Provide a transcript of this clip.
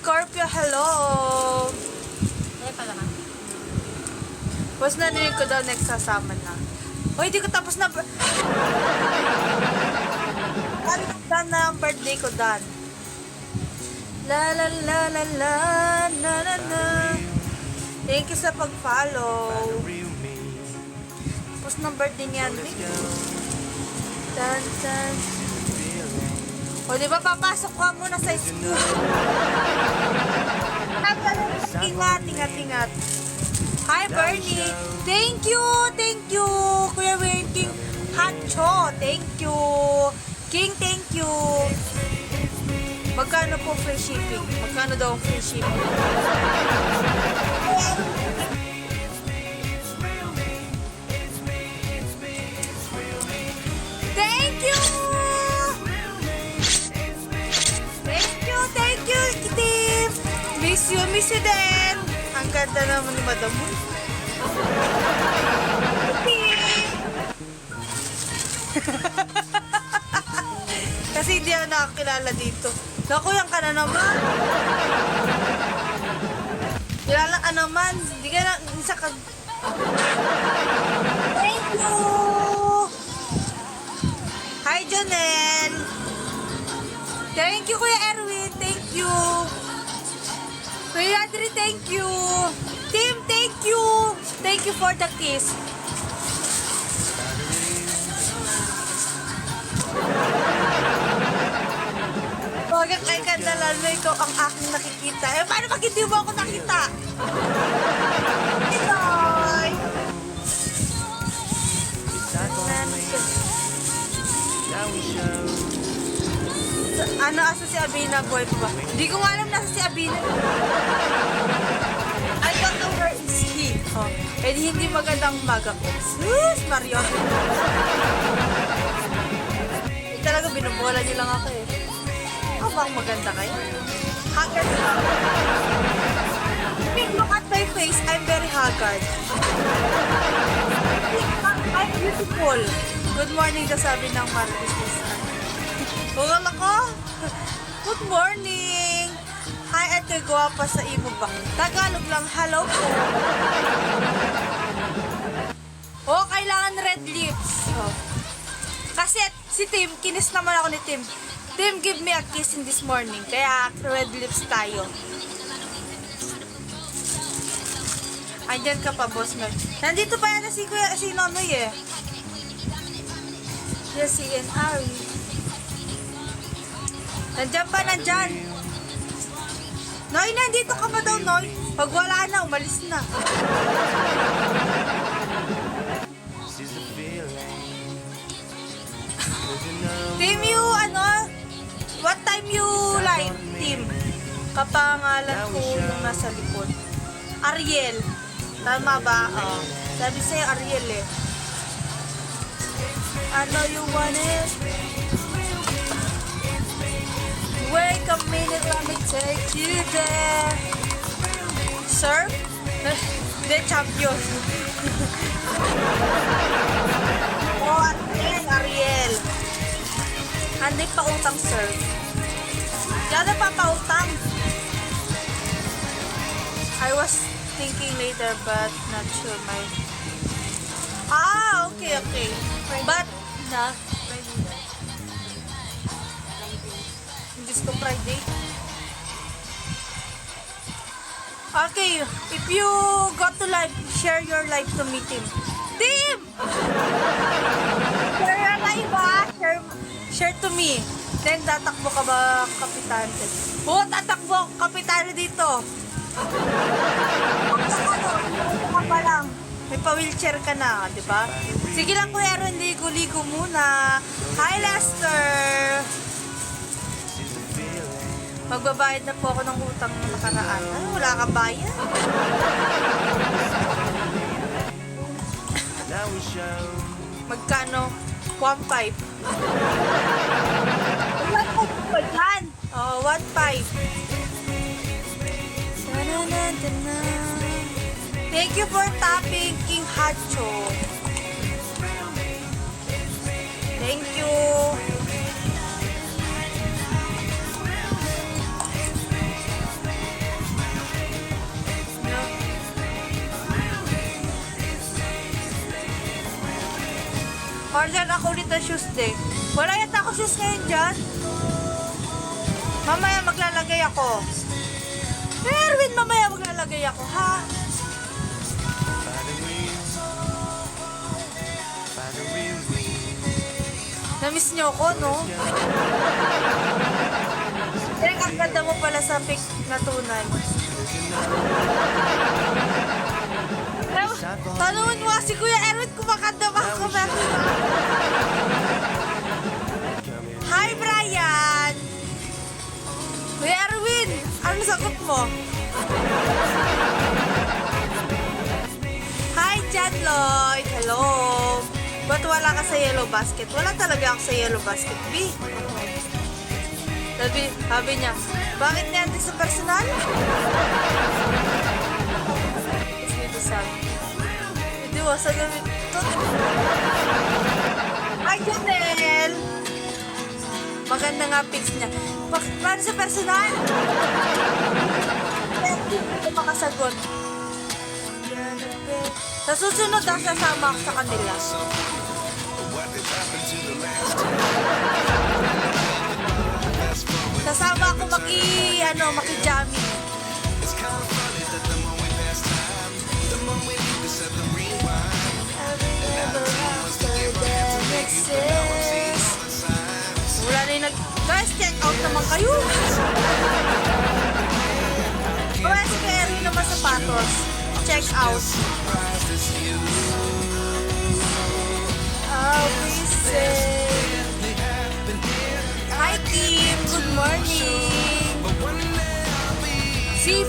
Scorpio, hello! Ay, pala ka. Boss, narinig ko daw next sasama na. Hoy, di ko tapos na... Dan na ang birthday ko, Dan. La la la la la na na na. Thank you sa pag-follow. Tapos ng birthday niyan, Dan, dan. O, di ba papasok ka muna sa school? Ingat. Hi, Bernie. Thank you. Kuya Winking Hacho. Thank you. King, thank you. Magkano po free shipping? Magkano daw free shipping? Thank you, Kitim. Miss you din. Ang ganda naman ni Madam. Kasi hindi ako nakakilala dito. Nakuyang ka na naman. Kilala ka naman. Hindi ka na isa ka... Thank you! Hi, Jonel! Thank you, Kuya Erwin! Thank you! Kuya Adri, thank you! Tim, thank you! Thank you for the kiss. Bakit ay kandalan mo ikaw ang aking nakikita? Eh, paano pag hindi mo ako nakita? Hello! Ano, asa si Abina? Boy pa ba? Hindi ko nga alam nasa si Abina. I don't know where is he. Oh. Eh, hindi magandang umaga ko. Sus, Mario. Eh, talaga binubola niyo lang ako eh. Ako bang maganda kayo? Haggard na. If you look at my face, I'm very haggard. I'm beautiful. Good morning, sabi ng Marcos. Huwag ako. Good morning. Hi, ate, guwapa sa imo ba? Tagalog lang, hello po. Oh, kailangan red lips. Oh. Kasi si Tim, kinis naman ako ni Tim. Tim, give me a kiss in this morning. Kaya red lips tayo. Andyan ka pa, boss Mel. Nandito pa yata si Nonoy eh. Yes, si Ari. Nandyan. Noy, nandito ka ba daw, Noy? Pag wala na, umalis na. Team, what time you live, Team? Kapangalan ko yung nasa likod. Ariel. Tama ba? Oh. Sabi sa'yo, Ariel eh. I know you want it. Wait a minute, let me take you there. Sir? The champion. Oh, Ariel. Hindi pa utang, sir. Diyan pa pautang. I was thinking later, but not sure my... Okay. But, Disco Friday. Okay, if you got to live, share your live to me, Tim. Tim! Share your live, Share to me. Then, tatakbo ka ba, Kapitan? Tatakbo, Kapitan dito. Ka pa lang. May pa-wheelchair ka na, di ba? Sige lang, Kuya Aaron, ligo-ligo muna. Hi, Lester! Magbabayad na po ako ng utang na nakaraan. Wala kang bayad. Magkano? 1.5. 1.5 ba dyan? Oo, 1.5. Thank you for tapping, King Hacho. Thank you. Marjan, ako ulit ang shoes day. Wala yata ako shoes ngayon dyan. Mamaya maglalagay ako. Erwin, mamaya maglalagay ako, ha? Namiss niyo ako, no? Direk, ang ganda mo pala sa pic na tunay. Tanungin mo si Kuya Erwin kung makanda ba ako. Hi, Brian! Kuya Erwin, ano sagot mo? Hi, John Lloyd! Hello! Ba't wala ka sa yellow basket? Wala talaga ako sa yellow basket, B. Sabi niya, bakit niya sa personal? Dito sabi, hindi mo, sa gamit ito. Hi, Janelle! Maganda nga pics niya. Bakit paano sa personal? Hindi ko makasagot. Sa susunod, sasama ako sa kanila. Sasama ako maki-jamming. Wala na yung guys, check out naman kayo. Wala si Kerry naman sapatos. Check out. I'll be safe. Hi, Kim. Good morning. See